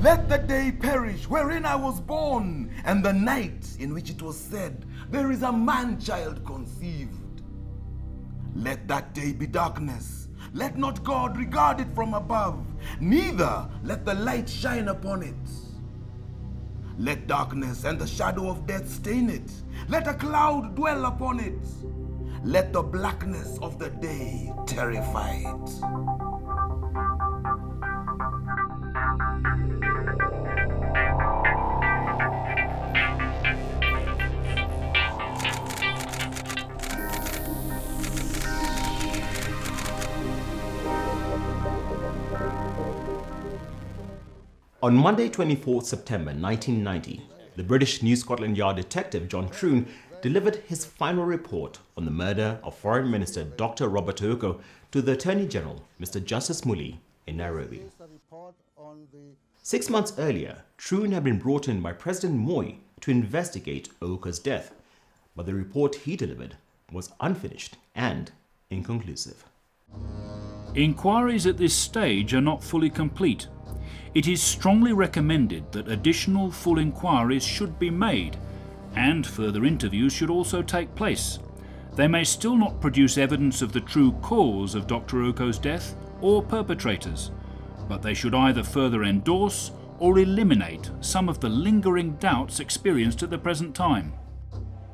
Let the day perish wherein I was born, and the night in which it was said, there is a man-child conceived. Let that day be darkness. Let not God regard it from above, neither let the light shine upon it. Let darkness and the shadow of death stain it. Let a cloud dwell upon it. Let the blackness of the day terrify it. On Monday, 24 September 1990, the British New Scotland Yard detective John Troon delivered his final report on the murder of Foreign Minister Dr Robert Ouko to the Attorney General, Mr Justice Muli, in Nairobi. 6 months earlier, Troon had been brought in by President Moi to investigate Ouko's death, but the report he delivered was unfinished and inconclusive. Inquiries at this stage are not fully complete. It is strongly recommended that additional full inquiries should be made, and further interviews should also take place. They may still not produce evidence of the true cause of Dr Ouko's death or perpetrators, but they should either further endorse or eliminate some of the lingering doubts experienced at the present time.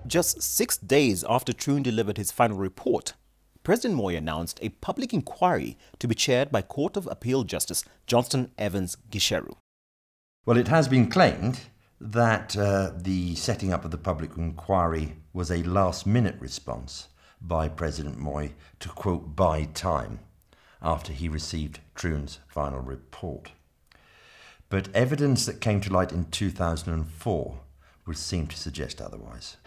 Just 6 days after Troon delivered his final report, President Moi announced a public inquiry to be chaired by Court of Appeal Justice Johnston Evans Gicheru. Well, it has been claimed that the setting up of the public inquiry was a last-minute response by President Moi to, quote, buy time after he received Troon's final report. But evidence that came to light in 2004 would seem to suggest otherwise.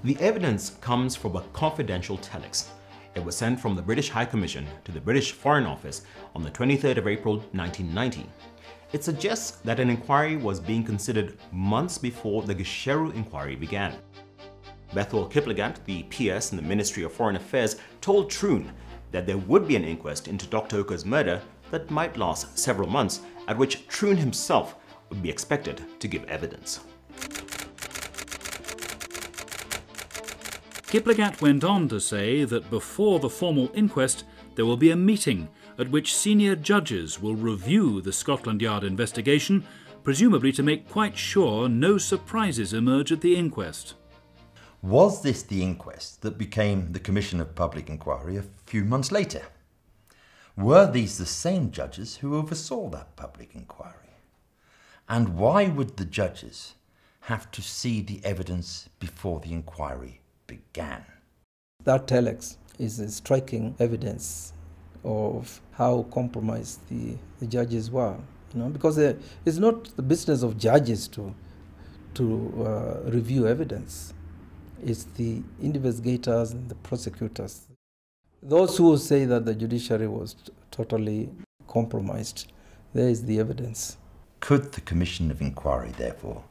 The evidence comes from a confidential telex. It was sent from the British High Commission to the British Foreign Office on the 23rd of April 1990. It suggests that an inquiry was being considered months before the Gicheru inquiry began. Bethel Kiplagat, the PS in the Ministry of Foreign Affairs, told Troon that there would be an inquest into Dr Ouko's murder that might last several months, at which Troon himself would be expected to give evidence. Kiplagat went on to say that before the formal inquest, there will be a meeting at which senior judges will review the Scotland Yard investigation, presumably to make quite sure no surprises emerge at the inquest. Was this the inquest that became the Commission of Public Inquiry a few months later? Were these the same judges who oversaw that public inquiry? And why would the judges have to see the evidence before the inquiry began? That telex is a striking evidence of how compromised the judges were, because it's not the business of judges to review evidence. It's the investigators and the prosecutors. Those who say that the judiciary was totally compromised, there is the evidence. Could the Commission of Inquiry, therefore,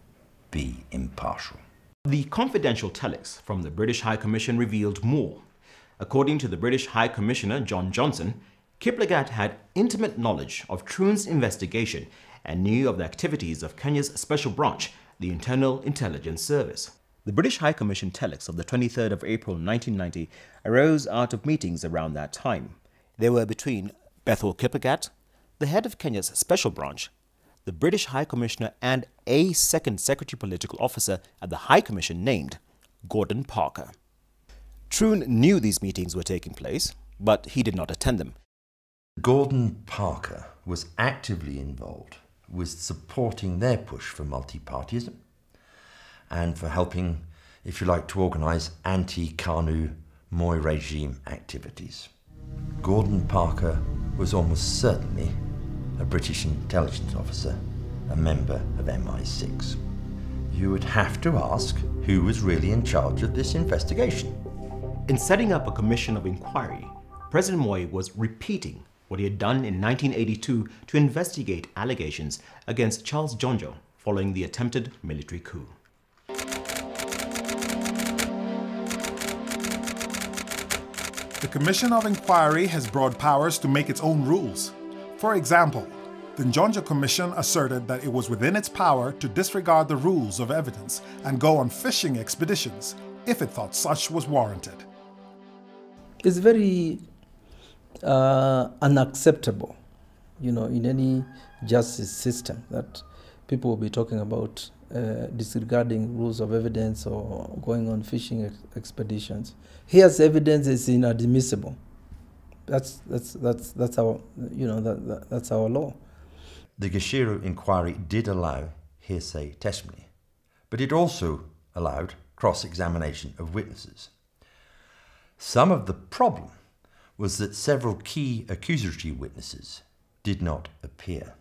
be impartial? The confidential telex from the British High Commission revealed more. According to the British High Commissioner John Johnson, Kiplagat had intimate knowledge of Troon's investigation and knew of the activities of Kenya's special branch, the Internal Intelligence Service. The British High Commission telex of the 23rd of April 1990 arose out of meetings around that time. They were between Bethel Kiplagat, the head of Kenya's special branch, the British High Commissioner and a second Secretary Political Officer at the High Commission named Gordon Parker. Troon knew these meetings were taking place, but he did not attend them. Gordon Parker was actively involved with supporting their push for multi-partyism and for helping, if you like, to organise anti-KANU Moi regime activities. Gordon Parker was almost certainly a British intelligence officer, a member of MI6. You would have to ask who was really in charge of this investigation. In setting up a commission of inquiry, President Moi was repeating what he had done in 1982 to investigate allegations against Charles Jonjo following the attempted military coup. The Commission of Inquiry has broad powers to make its own rules. For example, The Onyango Commission asserted that it was within its power to disregard the rules of evidence and go on fishing expeditions if it thought such was warranted. It's very unacceptable, in any justice system that people will be talking about disregarding rules of evidence or going on fishing expeditions. Here's evidence is inadmissible. That's our that's our law. The Gishiru inquiry did allow hearsay testimony, but it also allowed cross-examination of witnesses. Some of the problem was that several key accusatory witnesses did not appear.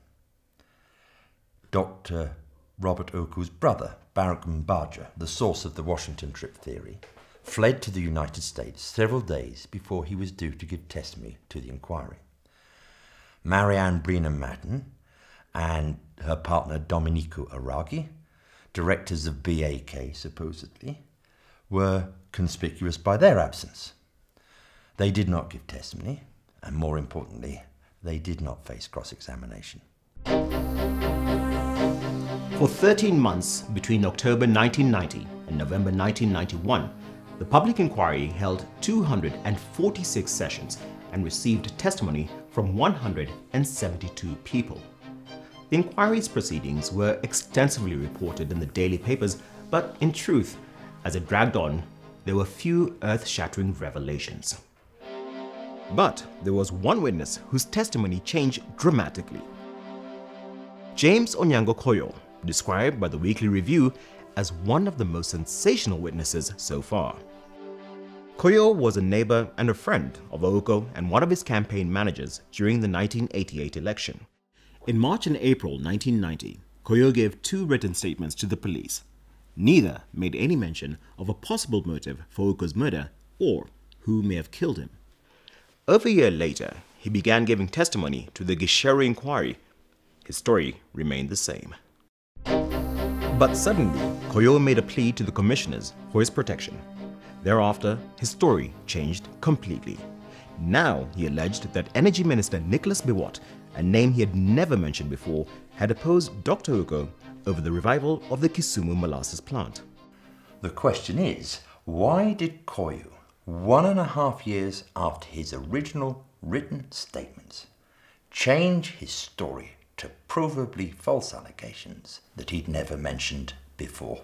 Dr. Robert Ouko's brother, Barak Mbaja, the source of the Washington trip theory, fled to the United States several days before he was due to give testimony to the inquiry. Marianne Brina-Madden and her partner Domenico Araghi, directors of BAK supposedly, were conspicuous by their absence. They did not give testimony, and more importantly, they did not face cross-examination. For 13 months between October 1990 and November 1991, the public inquiry held 246 sessions and received testimony from 172 people. The inquiry's proceedings were extensively reported in the daily papers, but in truth, as it dragged on, there were few earth-shattering revelations. But there was one witness whose testimony changed dramatically. James Onyango K'Oyoo, described by the Weekly Review as one of the most sensational witnesses so far. K'Oyoo was a neighbor and a friend of Ouko and one of his campaign managers during the 1988 election. In March and April 1990, K'Oyoo gave 2 written statements to the police. Neither made any mention of a possible motive for Ouko's murder or who may have killed him. Over a year later, he began giving testimony to the Gishiru inquiry. His story remained the same. But suddenly, K'Oyoo made a plea to the commissioners for his protection. Thereafter, his story changed completely. Now, he alleged that Energy Minister Nicholas Biwott, a name he had never mentioned before, had opposed Dr. Ouko over the revival of the Kisumu molasses plant. The question is, why did K'Oyoo, 1.5 years after his original written statements, change his story to provably false allegations that he'd never mentioned before?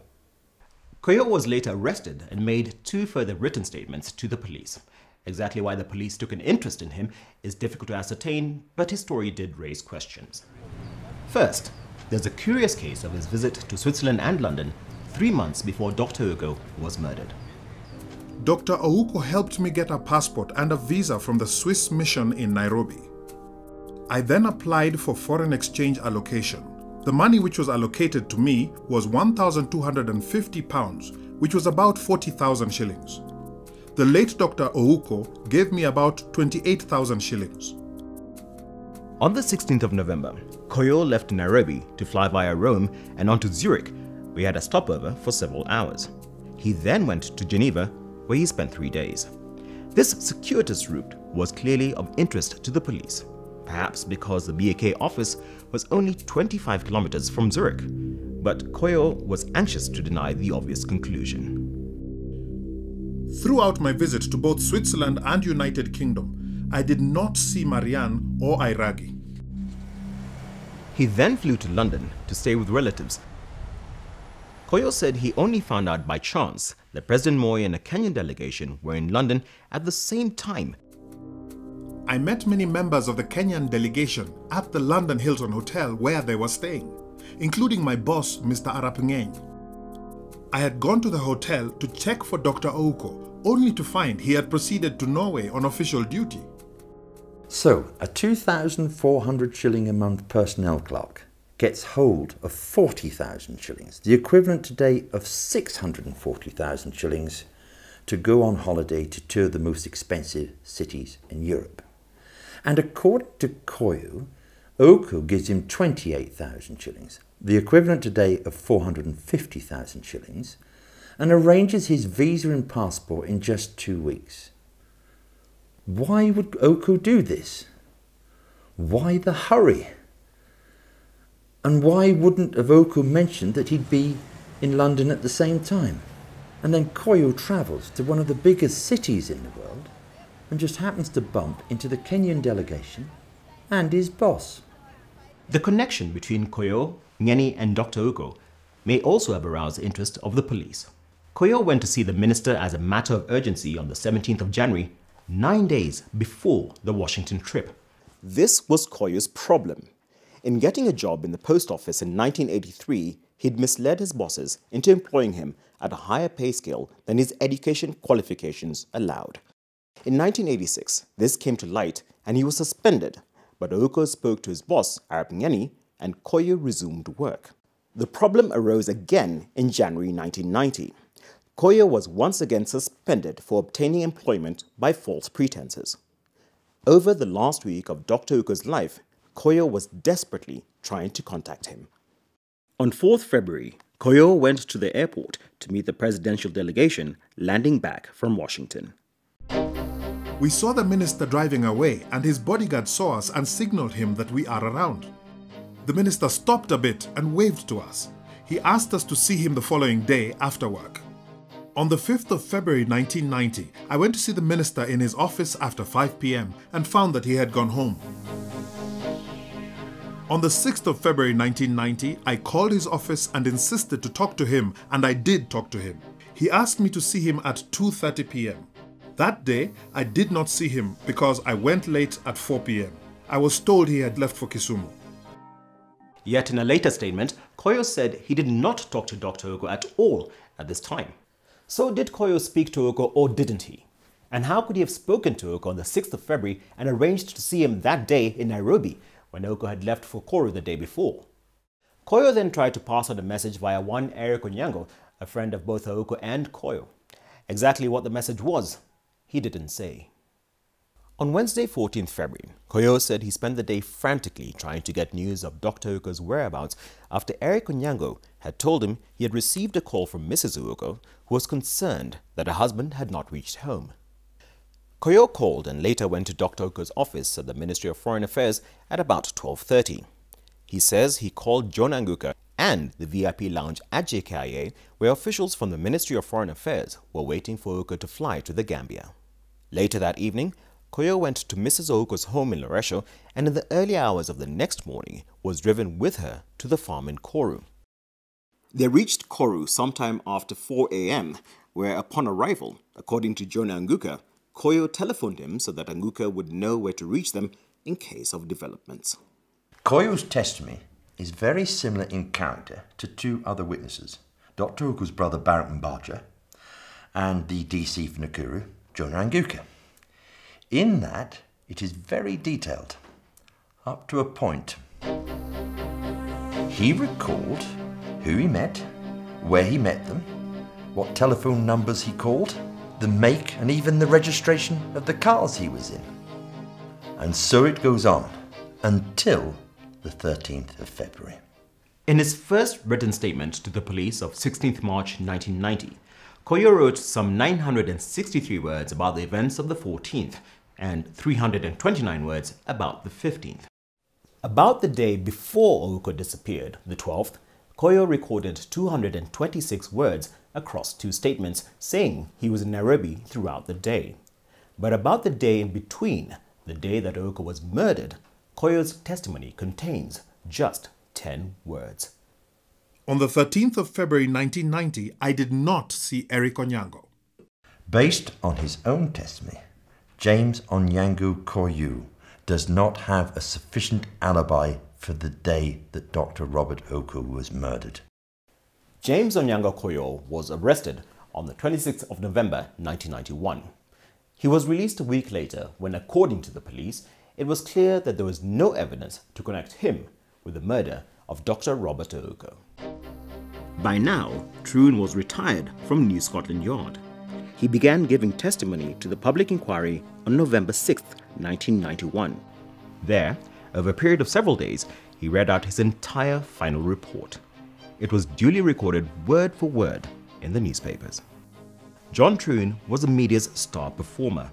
K'Oyoo was later arrested and made 2 further written statements to the police. Exactly why the police took an interest in him is difficult to ascertain, but his story did raise questions. First, there's a curious case of his visit to Switzerland and London 3 months before Dr. Ouko was murdered. Dr. Ouko helped me get a passport and a visa from the Swiss mission in Nairobi. I then applied for foreign exchange allocation. The money which was allocated to me was £1,250, which was about 40,000 shillings. The late Dr. Ouko gave me about 28,000 shillings. On the 16th of November, K'Oyoo left Nairobi to fly via Rome and on to Zurich, where he had a stopover for several hours. He then went to Geneva, where he spent 3 days. This circuitous route was clearly of interest to the police, perhaps because the BAK office was only 25 kilometers from Zurich, but K'Oyoo was anxious to deny the obvious conclusion. Throughout my visit to both Switzerland and United Kingdom, I did not see Marianne or Iragi. He then flew to London to stay with relatives. K'Oyoo said he only found out by chance that President Moi and a Kenyan delegation were in London at the same time. I met many members of the Kenyan delegation at the London Hilton Hotel where they were staying, including my boss, Mr. Arapngeny. I had gone to the hotel to check for Dr. Ouko, only to find he had proceeded to Norway on official duty. So, a 2,400 shilling a month personnel clerk gets hold of 40,000 shillings, the equivalent today of 640,000 shillings, to go on holiday to tour the most expensive cities in Europe. And according to K'Oyoo, Ouko gives him 28,000 shillings, the equivalent today of 450,000 shillings, and arranges his visa and passport in just 2 weeks. Why would Ouko do this? Why the hurry? And why wouldn't Ouko mention that he'd be in London at the same time? And then K'Oyoo travels to one of the biggest cities in the world and just happens to bump into the Kenyan delegation and his boss. The connection between K'Oyoo, Ngeni and Dr. Ouko may also have aroused the interest of the police. K'Oyoo went to see the minister as a matter of urgency on the 17th of January, 9 days before the Washington trip. This was K'Oyoo's problem. In getting a job in the post office in 1983, he'd misled his bosses into employing him at a higher pay scale than his education qualifications allowed. In 1986, this came to light and he was suspended, but Ouko spoke to his boss, Arap Ngeni, and K'Oyoo resumed work. The problem arose again in January 1990. K'Oyoo was once again suspended for obtaining employment by false pretenses. Over the last week of Dr. Ouko's life, K'Oyoo was desperately trying to contact him. On 4th February, K'Oyoo went to the airport to meet the presidential delegation landing back from Washington. We saw the minister driving away and his bodyguard saw us and signaled him that we are around. The minister stopped a bit and waved to us. He asked us to see him the following day after work. On the 5th of February 1990, I went to see the minister in his office after 5 p.m. and found that he had gone home. On the 6th of February 1990, I called his office and insisted to talk to him, and I did talk to him. He asked me to see him at 2:30 p.m. That day, I did not see him because I went late at 4 p.m. I was told he had left for Kisumu. Yet in a later statement, K'Oyoo said he did not talk to Dr. Ouko at all at this time. So did K'Oyoo speak to Ouko or didn't he? And how could he have spoken to Ouko on the 6th of February and arranged to see him that day in Nairobi when Ouko had left for Kuru the day before? K'Oyoo then tried to pass on a message via one Eric Onyango, a friend of both Ouko and K'Oyoo. Exactly what the message was, he didn't say. On Wednesday, 14th February, K'Oyoo said he spent the day frantically trying to get news of Dr. Ouko's whereabouts after Eric Onyango had told him he had received a call from Mrs. Ouko, who was concerned that her husband had not reached home. K'Oyoo called and later went to Dr. Ouko's office at the Ministry of Foreign Affairs at about 12:30. He says he called Jonah Anguka and the VIP lounge at JKIA, where officials from the Ministry of Foreign Affairs were waiting for Ouko to fly to the Gambia. Later that evening, K'Oyoo went to Mrs. Ouko's home in Loresho and in the early hours of the next morning was driven with her to the farm in Kuru. They reached Kuru sometime after 4 a.m., where upon arrival, according to Jonah Anguka, K'Oyoo telephoned him so that Anguka would know where to reach them in case of developments. K'Oyoo's testimony is very similar in character to two other witnesses, Dr. Ouko's brother Barrett Mbaja and the DC for Nukru, Jonah Anguka. In that, it is very detailed, up to a point. He recalled who he met, where he met them, what telephone numbers he called, the make and even the registration of the cars he was in. And so it goes on until the 13th of February. In his first written statement to the police of 16th March 1990, K'Oyoo wrote some 963 words about the events of the 14th and 329 words about the 15th. About the day before Ouko disappeared, the 12th, K'Oyoo recorded 226 words across two statements saying he was in Nairobi throughout the day. But about the day in between, the day that Ouko was murdered, K'Oyoo's testimony contains just 10 words. On the 13th of February 1990, I did not see Eric Onyango. Based on his own testimony, James Onyango K'Oyoo does not have a sufficient alibi for the day that Dr. Robert Ouko was murdered. James Onyango K'Oyoo was arrested on the 26th of November 1991. He was released a week later when, according to the police, it was clear that there was no evidence to connect him with the murder of Dr. Robert Ouko. By now, Troon was retired from New Scotland Yard. He began giving testimony to the public inquiry on November 6, 1991. There, over a period of several days, he read out his entire final report. It was duly recorded word for word in the newspapers. John Troon was the media's star performer,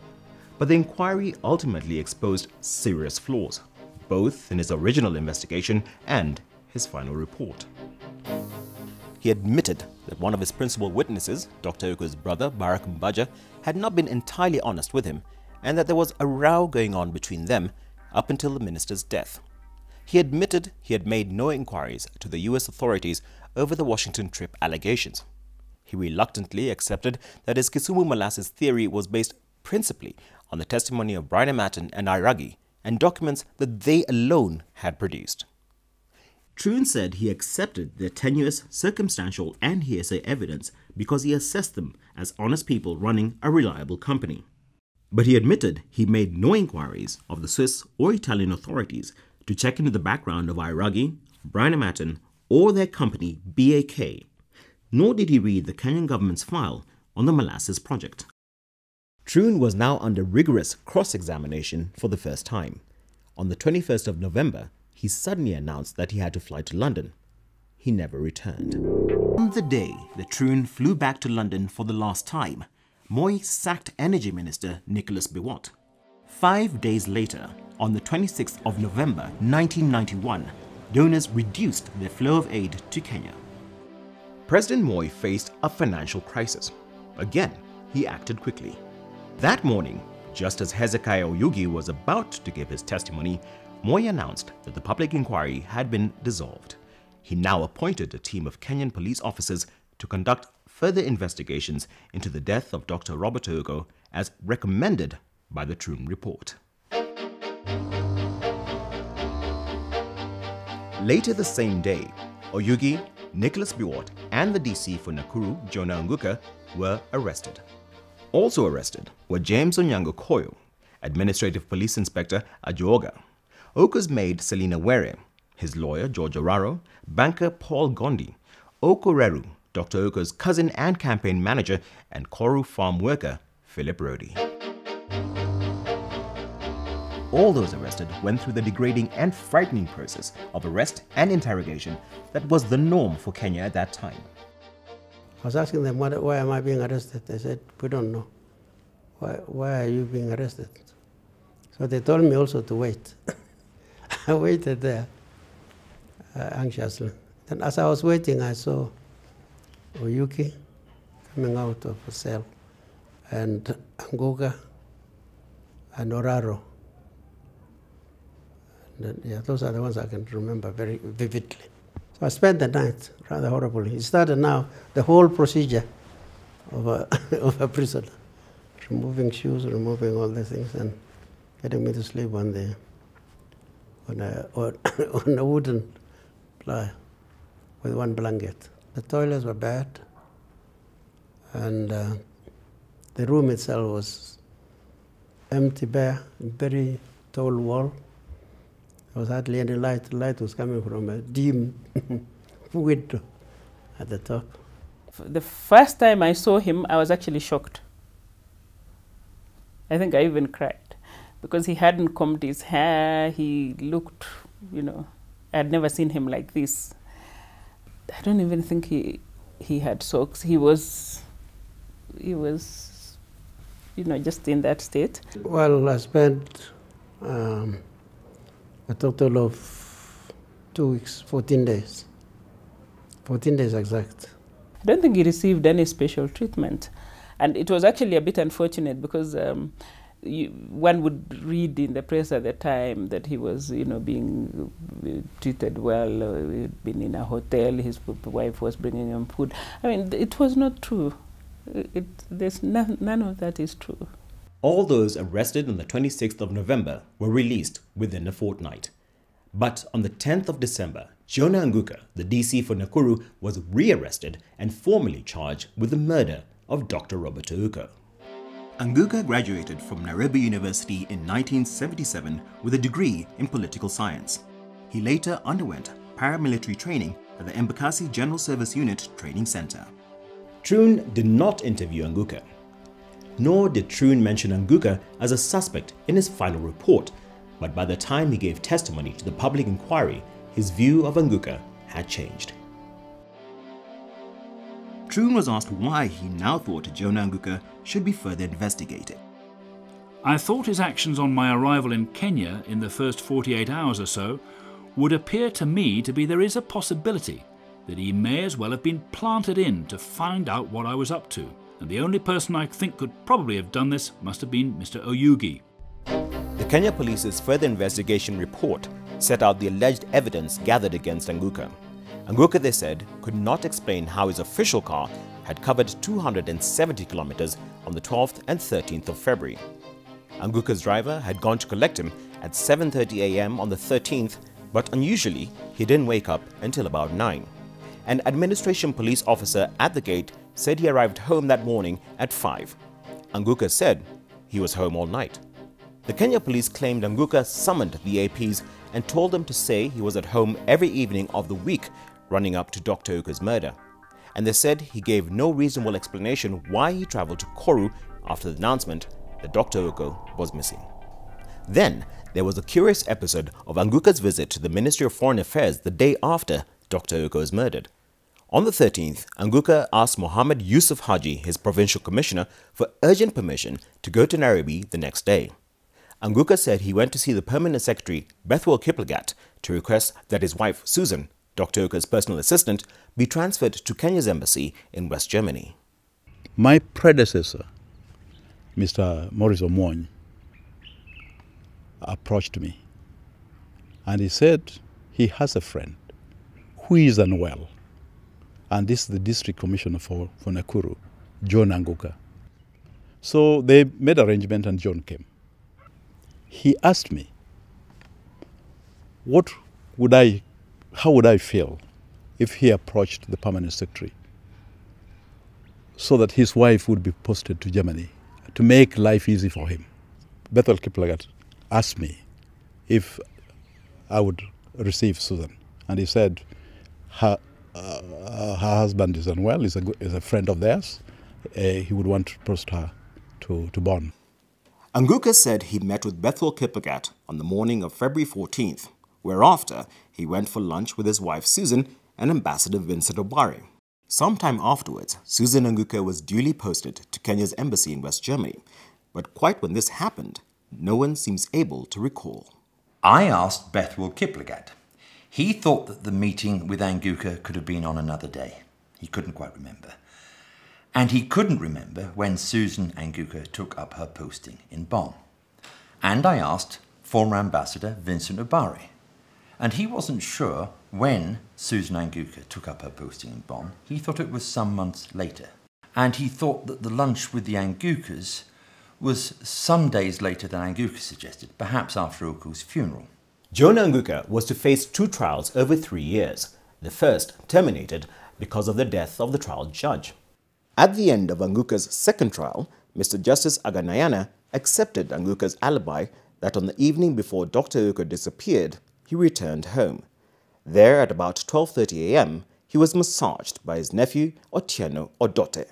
but the inquiry ultimately exposed serious flaws, both in his original investigation and his final report. He admitted that one of his principal witnesses, Dr. Ouko's brother, Barak Mbaja, had not been entirely honest with him, and that there was a row going on between them up until the minister's death. He admitted he had made no inquiries to the US authorities over the Washington trip allegations. He reluctantly accepted that his Kisumu molasses theory was based principally on the testimony of Brian Matten and Iragi and documents that they alone had produced. Troon said he accepted their tenuous, circumstantial and hearsay evidence because he assessed them as honest people running a reliable company. But he admitted he made no inquiries of the Swiss or Italian authorities to check into the background of Iragi, Brian Matten, or their company BAK, nor did he read the Kenyan government's file on the molasses project. Troon was now under rigorous cross-examination for the first time. On the 21st of November, he suddenly announced that he had to fly to London. He never returned. On the day that Troon flew back to London for the last time, Moi sacked Energy Minister Nicholas Biwott. 5 days later, on the 26th of November 1991, donors reduced their flow of aid to Kenya. President Moi faced a financial crisis. Again, he acted quickly. That morning, just as Hezekiah Oyugi was about to give his testimony, Moi announced that the public inquiry had been dissolved. He now appointed a team of Kenyan police officers to conduct further investigations into the death of Dr. Robert Ouko as recommended by the Troon report. Later the same day, Oyugi, Nicholas Biwott and the DC for Nukru, Jonah Anguka, were arrested. Also arrested were James Onyango K'Oyoo, Administrative Police Inspector Ajuoga, Ouko's maid Selina Were, his lawyer George Oraro, banker Paul Gondi, Ouko Reru, Dr. Ouko's cousin and campaign manager, and Koru farm worker Philip Rody. All those arrested went through the degrading and frightening process of arrest and interrogation that was the norm for Kenya at that time. I was asking them, why am I being arrested? They said, we don't know. Why are you being arrested? So they told me also to wait. I waited there anxiously. Then as I was waiting, I saw Oyuki coming out of a cell, and Anguka and Oraro. And, yeah, those are the ones I can remember very vividly. So I spent the night rather horribly. It started now, the whole procedure of a prisoner, removing shoes, removing all the things, and getting me to sleep on a wooden ply with one blanket. The toilets were bad, and the room itself was empty, bare, very tall wall. There was hardly any light. The light was coming from a dim window at the top. The first time I saw him, I was actually shocked. I think I even cried because he hadn't combed his hair. He looked, I had never seen him like this. I don't even think he had socks. He was, just in that state. Well, I spent a total of 2 weeks, 14 days. 14 days exact. I don't think he received any special treatment. And it was actually a bit unfortunate because one would read in the press at the time that he was, being treated well. He'd been in a hotel, his wife was bringing him food. I mean, it was not true. There's none of that is true. All those arrested on the 26th of November were released within a fortnight. But on the 10th of December, Jonah Anguka, the DC for Nukru, was rearrested and formally charged with the murder of Dr. Robert Ouko. Anguka graduated from Nairobi University in 1977 with a degree in political science. He later underwent paramilitary training at the Embakasi General Service Unit Training Center. Troon did not interview Anguka, nor did Troon mention Anguka as a suspect in his final report, but by the time he gave testimony to the public inquiry, his view of Anguka had changed. Troon was asked why he now thought Jonah Anguka should be further investigated. I thought his actions on my arrival in Kenya in the first 48 hours or so would appear to me to be there is a possibility that he may as well have been planted in to find out what I was up to, and the only person I think could probably have done this must have been Mr. Oyugi. The Kenya Police's further investigation report set out the alleged evidence gathered against Anguka. Anguka, they said, could not explain how his official car had covered 270 kilometers on the 12th and 13th of February. Anguka's driver had gone to collect him at 7:30 a.m. on the 13th, but unusually, he didn't wake up until about 9. An administration police officer at the gate said he arrived home that morning at 5. Anguka said he was home all night. The Kenya Police claimed Anguka summoned the APs and told them to say he was at home every evening of the week running up to Dr. Ouko's murder. And they said he gave no reasonable explanation why he traveled to Koru after the announcement that Dr. Ouko was missing. Then, there was a curious episode of Anguka's visit to the Ministry of Foreign Affairs the day after Dr. Ouko was murdered. On the 13th, Anguka asked Mohammed Yusuf Haji, his provincial commissioner, for urgent permission to go to Nairobi the next day. Anguka said he went to see the permanent secretary, Bethwell Kiplagat, to request that his wife, Susan, Dr. Ouko's personal assistant, be transferred to Kenya's embassy in West Germany. My predecessor, Mr. Maurice Omwony, approached me and he said he has a friend who is unwell, and this is the district commissioner for Nukru, Jonah Anguka. So they made arrangement and John came. He asked me, how would I feel if he approached the permanent secretary so that his wife would be posted to Germany to make life easy for him. Bethel Kiplagat asked me if I would receive Susan, and he said her husband is unwell, is a friend of theirs. He would want to post her to Bonn. Anguka said he met with Bethel Kiplagat on the morning of February 14th, whereafter he went for lunch with his wife Susan and Ambassador Vincent Obare. Sometime afterwards, Susan Anguka was duly posted to Kenya's embassy in West Germany, but quite when this happened, no one seems able to recall. I asked Bethwell Kiplagat. He thought that the meeting with Anguka could have been on another day. He couldn't quite remember. And he couldn't remember when Susan Anguka took up her posting in Bonn. And I asked former Ambassador Vincent Obare. And he wasn't sure when Susan Anguka took up her posting in Bonn. He thought it was some months later. And he thought that the lunch with the Angukas was some days later than Anguka suggested, perhaps after Ouko's funeral. Jonah Anguka was to face 2 trials over 3 years. The first terminated because of the death of the trial judge. At the end of Anguka's second trial, Mr. Justice Aganayana accepted Anguka's alibi that on the evening before Dr. Ouko disappeared, he returned home. There at about 12:30 a.m., he was massaged by his nephew Otieno Odote.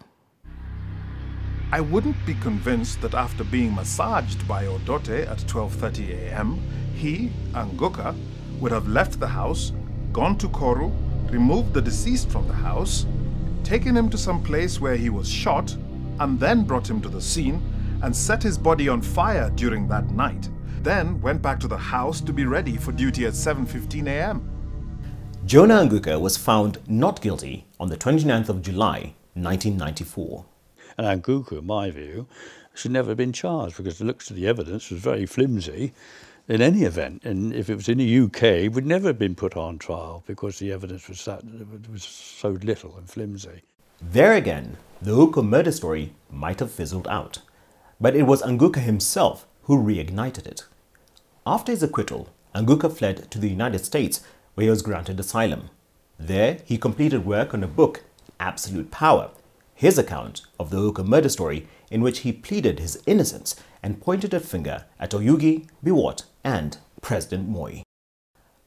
I wouldn't be convinced that after being massaged by Odote at 12:30 a.m., he, Anguka, would have left the house, gone to Koru, removed the deceased from the house, taken him to some place where he was shot, and then brought him to the scene and set his body on fire during that night. Then went back to the house to be ready for duty at 7:15 a.m. Jonah Anguka was found not guilty on the 29th of July, 1994. And Anguka, in my view, should never have been charged because the looks of the evidence was very flimsy in any event. And if it was in the UK, it would never have been put on trial because the evidence was so little and flimsy. There again, the Ouko murder story might have fizzled out. But it was Anguka himself who reignited it. After his acquittal, Anguka fled to the United States, where he was granted asylum. There, he completed work on a book, Absolute Power, his account of the Ouko murder story, in which he pleaded his innocence and pointed a finger at Oyugi, Biwott, and President Moi.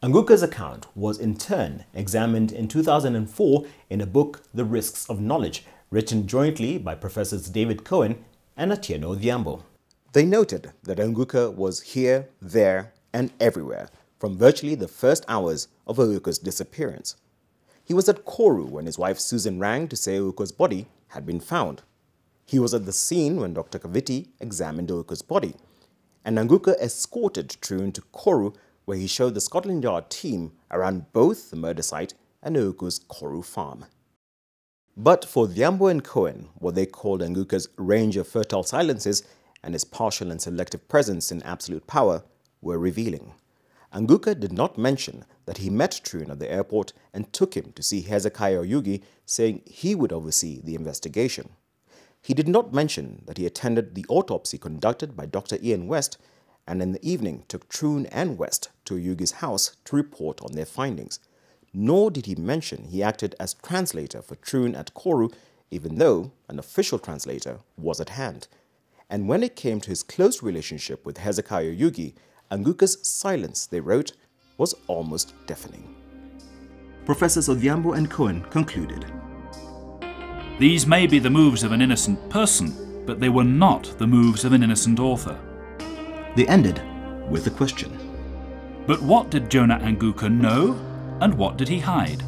Anguka's account was in turn examined in 2004 in a book, The Risks of Knowledge, written jointly by Professors David Cohen and Atieno Odhiambo. They noted that Anguka was here, there, and everywhere from virtually the first hours of Ouko's disappearance. He was at Koru when his wife Susan rang to say Ouko's body had been found. He was at the scene when Dr. Kaviti examined Ouko's body, and Anguka escorted Trun to Koru where he showed the Scotland Yard team around both the murder site and Ouko's Koru farm. But for Odhiambo and Cohen, what they called Anguka's range of fertile silences and his partial and selective presence in absolute power were revealing. Anguka did not mention that he met Troon at the airport and took him to see Hezekiah Oyugi, saying he would oversee the investigation. He did not mention that he attended the autopsy conducted by Dr. Ian West and in the evening took Troon and West to Oyugi's house to report on their findings. Nor did he mention he acted as translator for Troon at Koru, even though an official translator was at hand. And when it came to his close relationship with Hezekiah Oyugi, Anguka's silence, they wrote, was almost deafening. Professors Odhiambo and Cohen concluded. These may be the moves of an innocent person, but they were not the moves of an innocent author. They ended with a question. But what did Jonah Anguka know, and what did he hide?